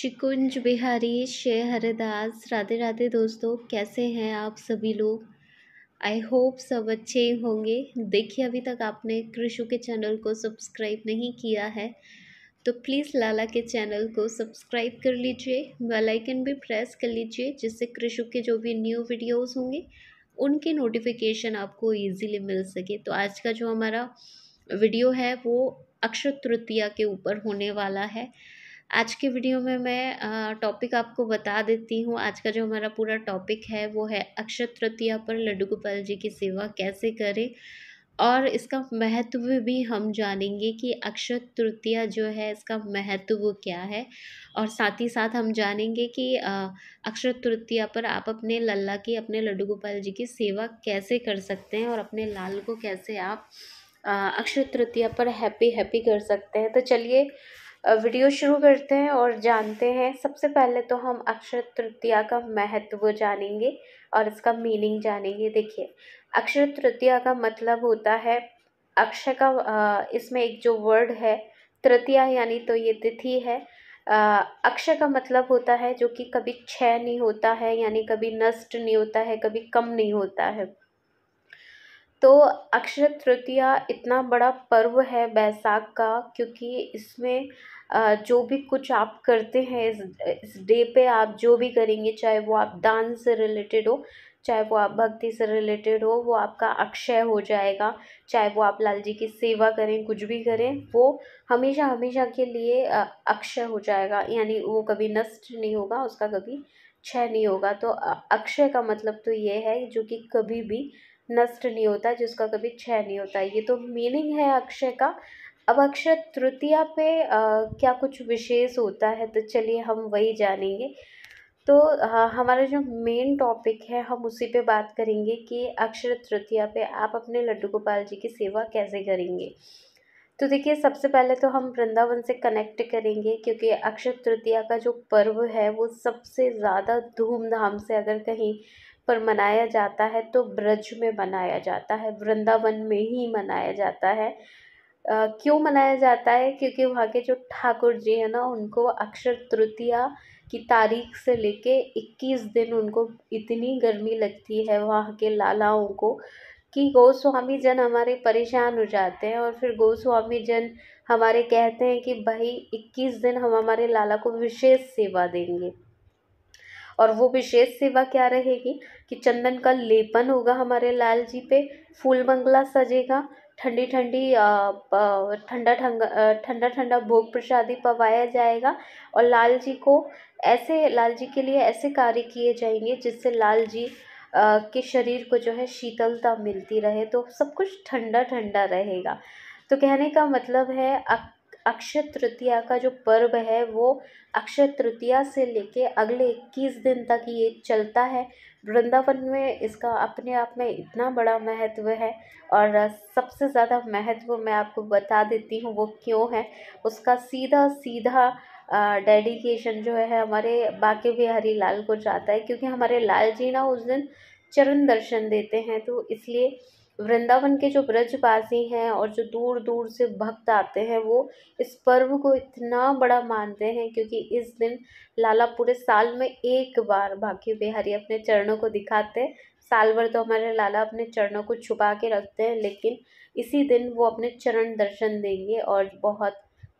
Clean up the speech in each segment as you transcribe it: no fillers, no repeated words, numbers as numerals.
शिकुंज बिहारी शेर हरदास राधे राधे दोस्तों, कैसे हैं आप सभी लोग। आई होप सब अच्छे ही होंगे। देखिए, अभी तक आपने कृषु के चैनल को सब्सक्राइब नहीं किया है तो प्लीज़ लाला के चैनल को सब्सक्राइब कर लीजिए, बेल आइकन भी प्रेस कर लीजिए, जिससे कृषु के जो भी न्यू वीडियोस होंगे उनकी नोटिफिकेशन आपको इजीली मिल सके। तो आज का जो हमारा वीडियो है वो अक्षय तृतीया के ऊपर होने वाला है। आज के वीडियो में मैं टॉपिक आपको बता देती हूँ। आज का जो हमारा पूरा टॉपिक है वो है अक्षय तृतीया पर लड्डू गोपाल जी की सेवा कैसे करें, और इसका महत्व भी हम जानेंगे कि अक्षय तृतीया जो है इसका महत्व क्या है। और साथ ही साथ हम जानेंगे कि अक्षय तृतीया पर आप अपने लल्ला की, अपने लड्डू गोपाल जी की सेवा कैसे कर सकते हैं और अपने लाल को कैसे आप अक्षय तृतीया पर हैप्पी हैप्पी कर सकते हैं। तो चलिए वीडियो शुरू करते हैं और जानते हैं। सबसे पहले तो हम अक्षय तृतीया का महत्व जानेंगे और इसका मीनिंग जानेंगे। देखिए, अक्षय तृतीया का मतलब होता है अक्षय का, इसमें एक जो वर्ड है तृतीया यानी तो ये तिथि है। अक्षय का मतलब होता है जो कि कभी क्षय नहीं होता है, यानी कभी नष्ट नहीं होता है, कभी कम नहीं होता है। तो अक्षय तृतीया इतना बड़ा पर्व है बैसाख का, क्योंकि इसमें जो भी कुछ आप करते हैं इस डे पे, आप जो भी करेंगे, चाहे वो आप दान से रिलेटेड हो, चाहे वो आप भक्ति से रिलेटेड हो, वो आपका अक्षय हो जाएगा। चाहे वो आप लाल जी की सेवा करें, कुछ भी करें, वो हमेशा हमेशा के लिए अक्षय हो जाएगा, यानी वो कभी नष्ट नहीं होगा, उसका कभी क्षय नहीं होगा। तो अक्षय का मतलब तो ये है जो कि कभी भी नष्ट नहीं होता, जिसका कभी क्षय नहीं होता। ये तो मीनिंग है अक्षय का। अब अक्षय तृतीया पे क्या कुछ विशेष होता है, तो चलिए हम वही जानेंगे। तो हमारा जो मेन टॉपिक है हम उसी पे बात करेंगे कि अक्षय तृतीया पे आप अपने लड्डू गोपाल जी की सेवा कैसे करेंगे। तो देखिए, सबसे पहले तो हम वृंदावन से कनेक्ट करेंगे, क्योंकि अक्षय तृतीया का जो पर्व है वो सबसे ज़्यादा धूमधाम से अगर कहीं पर मनाया जाता है तो ब्रज में मनाया जाता है, वृंदावन में ही मनाया जाता है। क्यों मनाया जाता है? क्योंकि वहाँ के जो ठाकुर जी है ना, उनको अक्षय तृतीया की तारीख से लेके 21 दिन उनको इतनी गर्मी लगती है वहाँ के लालाओं को, कि गोस्वामी जन हमारे परेशान हो जाते हैं। और फिर गोस्वामी जन हमारे कहते हैं कि भाई 21 दिन हम हमारे लाला को विशेष सेवा देंगे। और वो विशेष सेवा क्या रहेगी कि चंदन का लेपन होगा हमारे लाल जी पे, फूल बंगला सजेगा, ठंडी ठंडी ठंडा ठंडा भोग प्रसादी पवाया जाएगा। और लाल जी के लिए ऐसे कार्य किए जाएंगे जिससे लाल जी के शरीर को जो है शीतलता मिलती रहे, तो सब कुछ ठंडा ठंडा रहेगा। तो कहने का मतलब है अक्षय तृतीया का जो पर्व है वो अक्षय तृतीया से लेके अगले 21 दिन तक ये चलता है। वृंदावन में इसका अपने आप में इतना बड़ा महत्व है। और सबसे ज़्यादा महत्व मैं आपको बता देती हूँ वो क्यों है। उसका सीधा सीधा डेडिकेशन जो है हमारे बाके बिहारी लाल को जाता है, क्योंकि हमारे लाल जी ना उस दिन चरण दर्शन देते हैं। तो इसलिए वृंदावन के जो ब्रजवासी हैं और जो दूर दूर से भक्त आते हैं वो इस पर्व को इतना बड़ा मानते हैं, क्योंकि इस दिन लाला पूरे साल में एक बार बांके बिहारी अपने चरणों को दिखाते हैं। साल भर तो हमारे लाला अपने चरणों को छुपा के रखते हैं, लेकिन इसी दिन वो अपने चरण दर्शन देंगे। और बहुत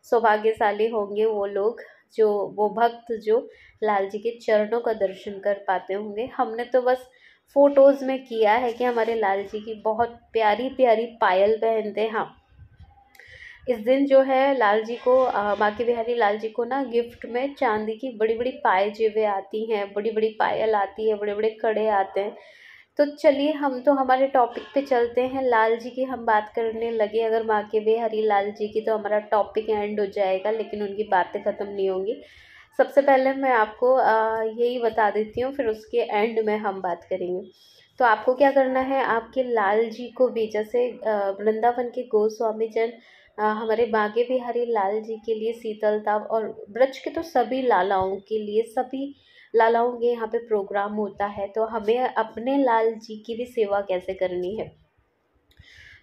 सौभाग्यशाली होंगे वो लोग, जो वो भक्त जो लाल जी के चरणों का दर्शन कर पाते होंगे। हमने तो बस फोटोज़ में किया है कि हमारे लाल जी की बहुत प्यारी प्यारी पायल पहनते हैं। हाँ, इस दिन जो है लाल जी को बांके बिहारी लाल जी को ना गिफ्ट में चांदी की बड़ी बड़ी पायजेबें आती हैं, बड़ी बड़ी पायल आती है, बड़े बड़े कड़े आते हैं। तो चलिए हम तो हमारे टॉपिक पे चलते हैं। लाल जी की हम बात करने लगे अगर बांके बिहारी लाल जी की, तो हमारा टॉपिक एंड हो जाएगा, लेकिन उनकी बातें ख़त्म नहीं होंगी। सबसे पहले मैं आपको यही बता देती हूँ, फिर उसके एंड में हम बात करेंगे। तो आपको क्या करना है, आपके लाल जी को भी, जैसे वृंदावन के गोस्वामी जन हमारे बांके बिहारी लाल जी के लिए शीतलता, और ब्रज के तो सभी लालाओं के लिए, सभी लालाओं के यहाँ पे प्रोग्राम होता है। तो हमें अपने लाल जी की भी सेवा कैसे करनी है,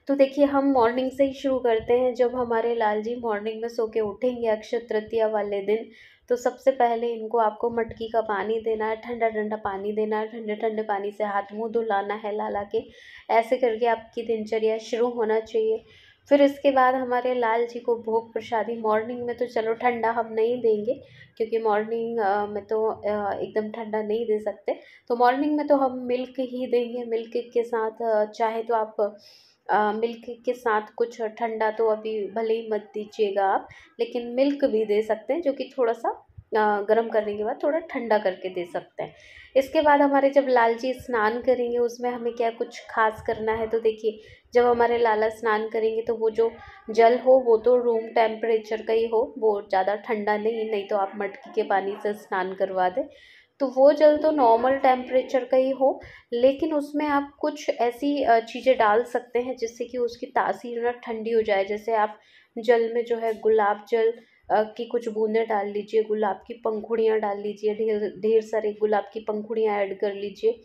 तो देखिए हम मॉर्निंग से ही शुरू करते हैं। जब हमारे लाल जी मॉर्निंग में सो के उठेंगे अक्षय तृतीया वाले दिन, तो सबसे पहले इनको आपको मटकी का पानी देना है, ठंडा ठंडा पानी देना है, ठंडे ठंडे पानी से हाथ मुंह धुलाना है लाला के। ऐसे करके आपकी दिनचर्या शुरू होना चाहिए। फिर इसके बाद हमारे लाल जी को भोग प्रसादी मॉर्निंग में तो चलो ठंडा हम नहीं देंगे, क्योंकि मॉर्निंग में तो एकदम ठंडा नहीं दे सकते। तो मॉर्निंग में तो हम मिल्क ही देंगे। मिल्क के साथ चाहे तो आप मिल्क के साथ कुछ ठंडा तो अभी भले ही मत दीजिएगा आप, लेकिन मिल्क भी दे सकते हैं, जो कि थोड़ा सा गर्म करने के बाद थोड़ा ठंडा करके दे सकते हैं। इसके बाद हमारे जब लाल जी स्नान करेंगे, उसमें हमें क्या कुछ खास करना है, तो देखिए जब हमारे लाला स्नान करेंगे तो वो जो जल हो वो तो रूम टेम्परेचर का ही हो, वो ज़्यादा ठंडा नहीं, नहीं तो आप मटकी के पानी से स्नान करवा दें। तो वो जल तो नॉर्मल टेम्परेचर का ही हो, लेकिन उसमें आप कुछ ऐसी चीज़ें डाल सकते हैं जिससे कि उसकी तासीर ना ठंडी हो जाए। जैसे आप जल में जो है गुलाब जल की कुछ बूंदें डाल लीजिए, गुलाब की पंखुड़ियाँ डाल लीजिए, ढेर ढेर सारे गुलाब की पंखुड़ियाँ ऐड कर लीजिए,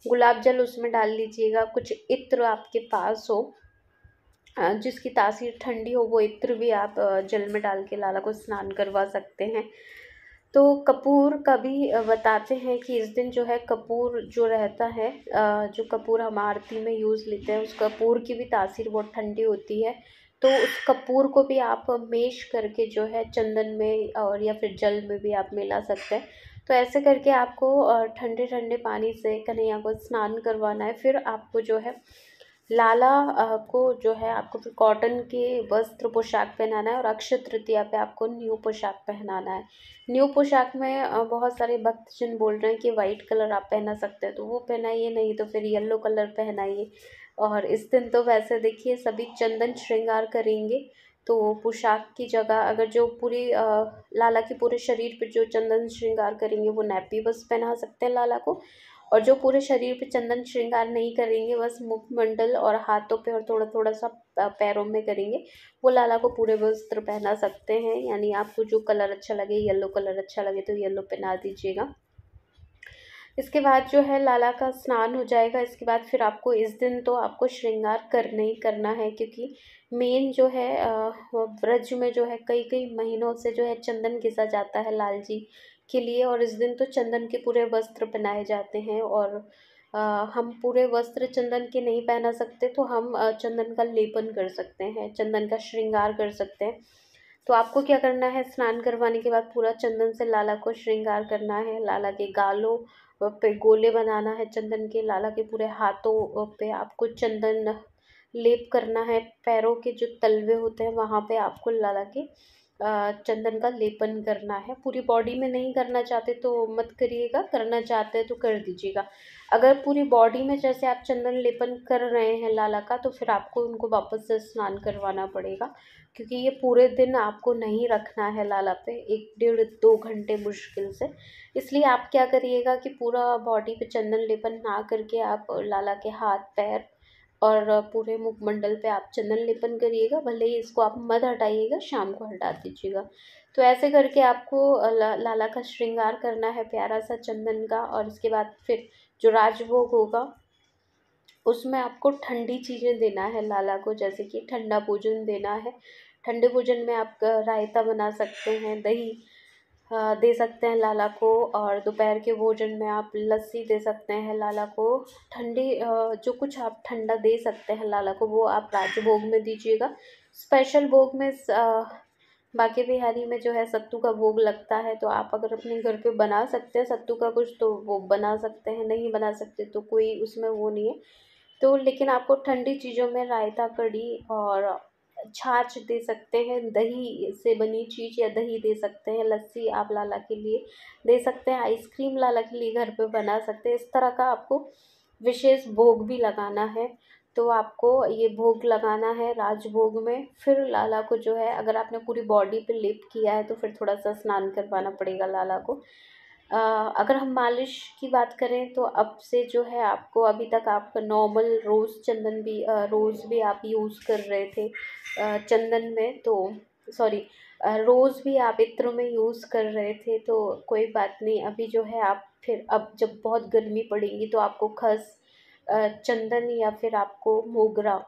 गुलाब जल उसमें डाल लीजिएगा। कुछ इत्र आपके पास हो जिसकी तासीर ठंडी हो, वो इत्र भी आप जल में डाल के लाला को स्नान करवा सकते हैं। तो कपूर का भी बताते हैं कि इस दिन जो है कपूर जो रहता है, जो कपूर हम आरती में यूज़ लेते हैं, उस कपूर की भी तासीर बहुत ठंडी होती है। तो उस कपूर को भी आप मेश करके जो है चंदन में और या फिर जल में भी आप मिला सकते हैं। तो ऐसे करके आपको ठंडे ठंडे पानी से कन्हैया को स्नान करवाना है। फिर आपको जो है लाला को जो है आपको फिर कॉटन के वस्त्र पोशाक पहनाना है, और अक्षय तृतीया पे आपको न्यू पोशाक पहनाना है। न्यू पोशाक में बहुत सारे भक्तजन बोल रहे हैं कि वाइट कलर आप पहना सकते हैं, तो वो पहनाइए, नहीं तो फिर येलो कलर पहनाइए। और इस दिन तो वैसे देखिए सभी चंदन श्रृंगार करेंगे, तो पोशाक की जगह अगर जो पूरी लाला के पूरे शरीर पे जो चंदन श्रृंगार करेंगे वो नैपी बस पहना सकते हैं लाला को। और जो पूरे शरीर पे चंदन श्रृंगार नहीं करेंगे, बस मुखमंडल और हाथों पे और थोड़ा थोड़ा सा पैरों में करेंगे, वो लाला को पूरे वस्त्र पहना सकते हैं। यानी आपको जो कलर अच्छा लगे, येलो कलर अच्छा लगे तो येलो पहना दीजिएगा। इसके बाद जो है लाला का स्नान हो जाएगा। इसके बाद फिर आपको इस दिन तो आपको श्रृंगार करना ही करना है, क्योंकि मेन जो है ब्रज में जो है कई कई महीनों से जो है चंदन घिसा जाता है लाल जी के लिए, और इस दिन तो चंदन के पूरे वस्त्र पहनाए जाते हैं। और अ, हम पूरे वस्त्र चंदन के नहीं पहना सकते, तो हम चंदन का लेपन कर सकते हैं, चंदन का श्रृंगार कर सकते हैं। तो आपको क्या करना है, स्नान करवाने के बाद पूरा चंदन से लाला को श्रृंगार करना है। लाला के गालों पे गोले बनाना है चंदन के, लाला के पूरे हाथों पे आपको चंदन लेप करना है, पैरों के जो तलवे होते हैं वहाँ पे आपको लाला के चंदन का लेपन करना है। पूरी बॉडी में नहीं करना चाहते तो मत करिएगा, करना चाहते हैं तो कर दीजिएगा। अगर पूरी बॉडी में जैसे आप चंदन लेपन कर रहे हैं लाला का, तो फिर आपको उनको वापस से स्नान करवाना पड़ेगा, क्योंकि ये पूरे दिन आपको नहीं रखना है लाला पे, 1 डेढ़ 2 घंटे मुश्किल से। इसलिए आप क्या करिएगा कि पूरा बॉडी पे चंदन लेपन ना करके आप लाला के हाथ पैर और पूरे मुखमंडल पे आप चंदन लेपन करिएगा। भले ही इसको आप मत हटाइएगा, शाम को हटा दीजिएगा। तो ऐसे करके आपको लाला का श्रृंगार करना है प्यारा सा चंदन का। और इसके बाद फिर जो राजभोग होगा उसमें आपको ठंडी चीज़ें देना है लाला को, जैसे कि ठंडा भोजन देना है। ठंडे भोजन में आप रायता बना सकते हैं, दही दे सकते हैं लाला को, और दोपहर के भोजन में आप लस्सी दे सकते हैं लाला को। ठंडी जो कुछ आप ठंडा दे सकते हैं लाला को वो आप राजभोग में दीजिएगा। स्पेशल भोग में बांके बिहारी में जो है सत्तू का भोग लगता है, तो आप अगर अपने घर पे बना सकते हैं सत्तू का कुछ तो वो बना सकते हैं, नहीं बना सकते तो कोई उसमें वो नहीं है। तो लेकिन आपको ठंडी चीज़ों में रायता, कढ़ी और छाछ दे सकते हैं, दही से बनी चीज़ या दही दे सकते हैं, लस्सी आप लाला के लिए दे सकते हैं, आइसक्रीम लाला के लिए घर पे बना सकते हैं। इस तरह का आपको विशेष भोग भी लगाना है। तो आपको ये भोग लगाना है राजभोग में। फिर लाला को जो है अगर आपने पूरी बॉडी पे लेप किया है तो फिर थोड़ा सा स्नान करवाना पड़ेगा लाला को। अगर हम मालिश की बात करें तो अब से जो है आपको, अभी तक आप नॉर्मल रोज़ चंदन भी रोज़ भी आप यूज़ कर रहे थे चंदन में, तो सॉरी रोज़ भी आप इत्र में यूज़ कर रहे थे, तो कोई बात नहीं। अभी जो है आप फिर अब जब बहुत गर्मी पड़ेगी तो आपको खस चंदन या फिर आपको मोगरा,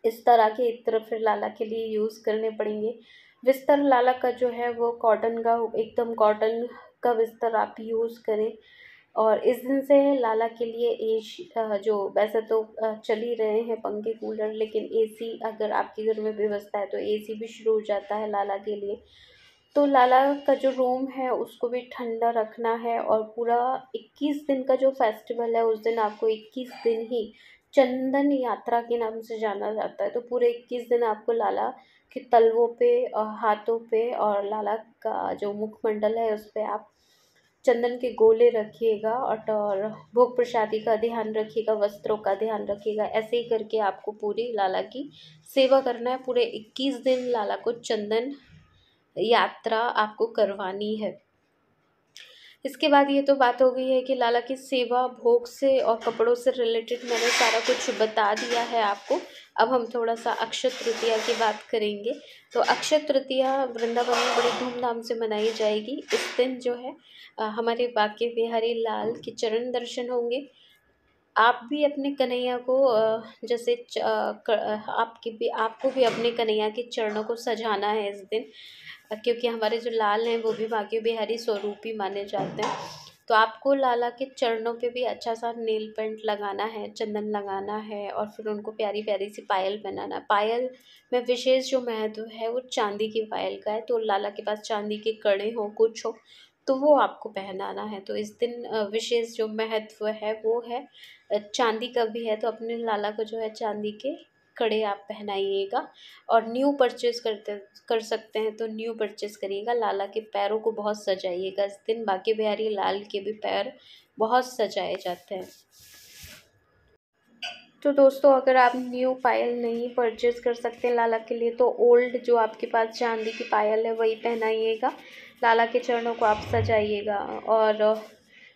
इस तरह के इत्र फिर लाला के लिए यूज़ करने पड़ेंगे। बिस्तर लाला का जो है वो कॉटन का, एकदम कॉटन का बिस्तर आप यूज़ करें। और इस दिन से लाला के लिए एसी, जो वैसे तो चल ही रहे हैं पंखे कूलर, लेकिन एसी अगर आपके घर में व्यवस्था है तो एसी भी शुरू हो जाता है लाला के लिए। तो लाला का जो रूम है उसको भी ठंडा रखना है। और पूरा 21 दिन का जो फेस्टिवल है उस दिन आपको 21 दिन ही चंदन यात्रा के नाम से जाना जाता है। तो पूरे 21 दिन आपको लाला के तलवों पे और हाथों पे और लाला का जो मुखमंडल है उस पे आप चंदन के गोले रखिएगा। और भोग प्रसादी का ध्यान रखिएगा, वस्त्रों का ध्यान रखिएगा। ऐसे ही करके आपको पूरी लाला की सेवा करना है। पूरे 21 दिन लाला को चंदन यात्रा आपको करवानी है। इसके बाद ये तो बात हो गई है कि लाला की सेवा, भोग से और कपड़ों से रिलेटेड मैंने सारा कुछ बता दिया है आपको। अब हम थोड़ा सा अक्षय तृतीया की बात करेंगे। तो अक्षय तृतीया वृंदावन में बड़ी धूमधाम से मनाई जाएगी। इस दिन जो है हमारे बांके बिहारी लाल के चरण दर्शन होंगे। आप भी अपने कन्हैया को जैसे आपको भी अपने कन्हैया के चरणों को सजाना है इस दिन। क्योंकि हमारे जो लाल हैं वो भी बांके बिहारी स्वरूपी माने जाते हैं। तो आपको लाला के चरणों पे भी अच्छा सा नेल पेंट लगाना है, चंदन लगाना है और फिर उनको प्यारी प्यारी सी पायल पहनाना है। पायल में विशेष जो महत्व है वो चांदी की पायल का है। तो लाला के पास चांदी के कड़े हो, कुछ हो, तो वो आपको पहनाना है। तो इस दिन विशेष जो महत्व है वो है, चांदी का भी है तो अपने लाला को जो है चांदी के कड़े आप पहनाइएगा। और न्यू परचेज़ कर सकते हैं तो न्यू परचेज़ करिएगा। लाला के पैरों को बहुत सजाइएगा इस दिन। बांके बिहारी लाल के भी पैर बहुत सजाए जाते हैं। तो दोस्तों, अगर आप न्यू पायल नहीं परचेज़ कर सकते लाला के लिए तो ओल्ड जो आपके पास चांदी की पायल है वही पहनाइएगा। लाला के चरणों को आप सजाइएगा। और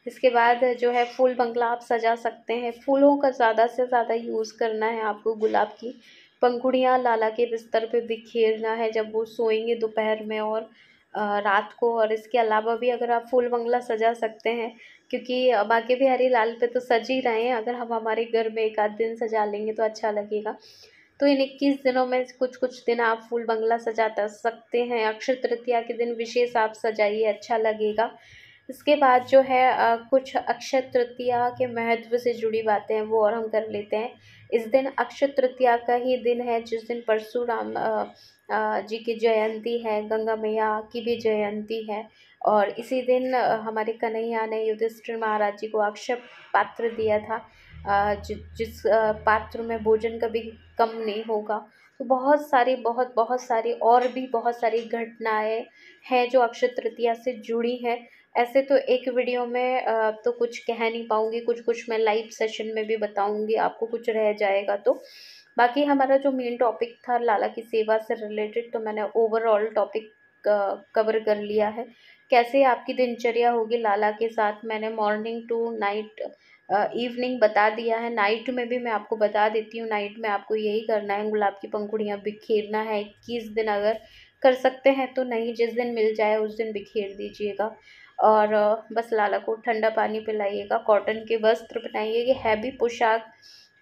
इसके बाद जो है फूल बंगला आप सजा सकते हैं। फूलों का ज़्यादा से ज़्यादा यूज़ करना है आपको। गुलाब की पंखुड़ियाँ लाला के बिस्तर पे बिखेरना है जब वो सोएंगे दोपहर में और रात को। और इसके अलावा भी अगर आप फूल बंगला सजा सकते हैं, क्योंकि बांके बिहारी लाल पे तो सज ही रहे हैं, अगर हम हमारे घर में एक आध दिन सजा लेंगे तो अच्छा लगेगा। तो इन 21 दिनों में कुछ कुछ दिन आप फूल बंगला सजा सकते हैं। अक्षय तृतीया के दिन विशेष आप सजाइए, अच्छा लगेगा। इसके बाद जो है कुछ अक्षय तृतीया के महत्व से जुड़ी बातें हैं वो और हम कर लेते हैं। इस दिन अक्षय तृतीया का ही दिन है जिस दिन परशुराम जी की जयंती है, गंगा मैया की भी जयंती है। और इसी दिन हमारे कन्हैया ने युधिष्ठिर महाराज जी को अक्षय पात्र दिया था, जिस पात्र में भोजन कभी कम नहीं होगा। तो बहुत सारी और भी बहुत सारी घटनाएं हैं जो अक्षय तृतीया से जुड़ी हैं। ऐसे तो एक वीडियो में तो कुछ कह नहीं पाऊँगी, कुछ मैं लाइव सेशन में भी बताऊँगी, आपको कुछ रह जाएगा तो। बाकी हमारा जो मेन टॉपिक था लाला की सेवा से रिलेटेड, तो मैंने ओवरऑल टॉपिक कवर कर लिया है। कैसे आपकी दिनचर्या होगी लाला के साथ, मैंने मॉर्निंग टू नाइट इवनिंग बता दिया है। नाइट में भी मैं आपको बता देती हूँ। नाइट में आपको यही करना है, गुलाब की पंखुड़ियाँ बिखेरना है 21 दिन। अगर कर सकते हैं तो नहीं, जिस दिन मिल जाए उस दिन बिखेर दीजिएगा। और बस लाला को ठंडा पानी पिलाइएगा, कॉटन के वस्त्र पहनाइए। ये हैवी पोशाक,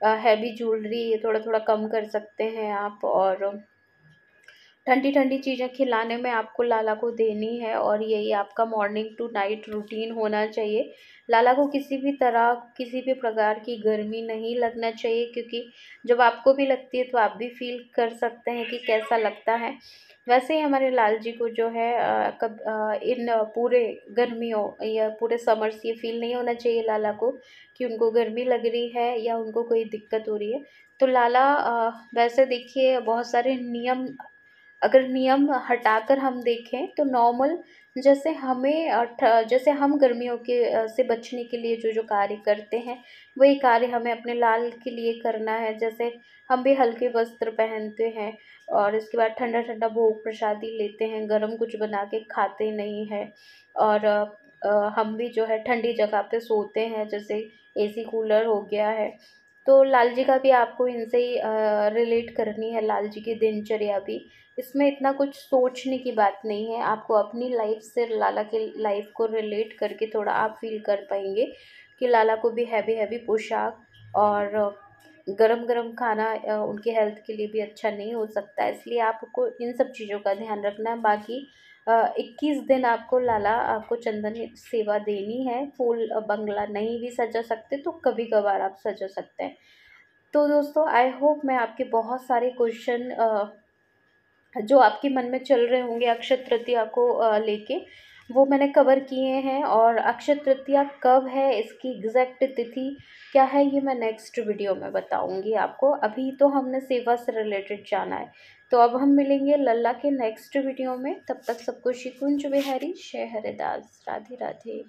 हैवी ज्वेलरी ये थोड़ा थोड़ा कम कर सकते हैं आप। और ठंडी ठंडी चीज़ें खिलाने में आपको लाला को देनी है। और यही आपका मॉर्निंग टू नाइट रूटीन होना चाहिए। लाला को किसी भी तरह, किसी भी प्रकार की गर्मी नहीं लगना चाहिए, क्योंकि जब आपको भी लगती है तो आप भी फील कर सकते हैं कि कैसा लगता है। वैसे ही हमारे लाल जी को जो है इन पूरे गर्मियों या पूरे समर्स ये फील नहीं होना चाहिए लाला को कि उनको गर्मी लग रही है या उनको कोई दिक्कत हो रही है। तो लाला वैसे देखिए बहुत सारे नियम, अगर नियम हटाकर हम देखें तो नॉर्मल, जैसे जैसे हम गर्मियों के से बचने के लिए जो जो कार्य करते हैं वही कार्य हमें अपने लाल के लिए करना है। जैसे हम भी हल्के वस्त्र पहनते हैं और इसके बाद ठंडा ठंडा भोग प्रसादी लेते हैं, गरम कुछ बना के खाते नहीं हैं। और हम भी जो है ठंडी जगह पे सोते हैं, जैसे एसी कूलर हो गया है। तो लाल जी का भी आपको इनसे ही रिलेट करनी है, लाल जी की दिनचर्या भी। इसमें इतना कुछ सोचने की बात नहीं है। आपको अपनी लाइफ से लाला के लाइफ को रिलेट करके थोड़ा आप फील कर पाएंगे कि लाला को भी हैवी हैवी पोशाक और गरम गरम खाना उनके हेल्थ के लिए भी अच्छा नहीं हो सकता है, इसलिए आपको इन सब चीज़ों का ध्यान रखना है। बाकी 21 दिन आपको लाला आपको चंदन सेवा देनी है। फूल बंगला नहीं भी सजा सकते तो कभी कभार आप सजा सकते हैं। तो दोस्तों आई होप मैं आपके बहुत सारे क्वेश्चन जो आपके मन में चल रहे होंगे अक्षय तृतीया को लेके, वो मैंने कवर किए हैं। और अक्षय तृतीया कब है, इसकी एग्जैक्ट तिथि क्या है, ये मैं नेक्स्ट वीडियो में बताऊंगी आपको। अभी तो हमने सेवा से रिलेटेड जाना है। तो अब हम मिलेंगे लल्ला के नेक्स्ट वीडियो में। तब तक सबको शिकुंज बिहारी जय हरिदास, राधे राधे।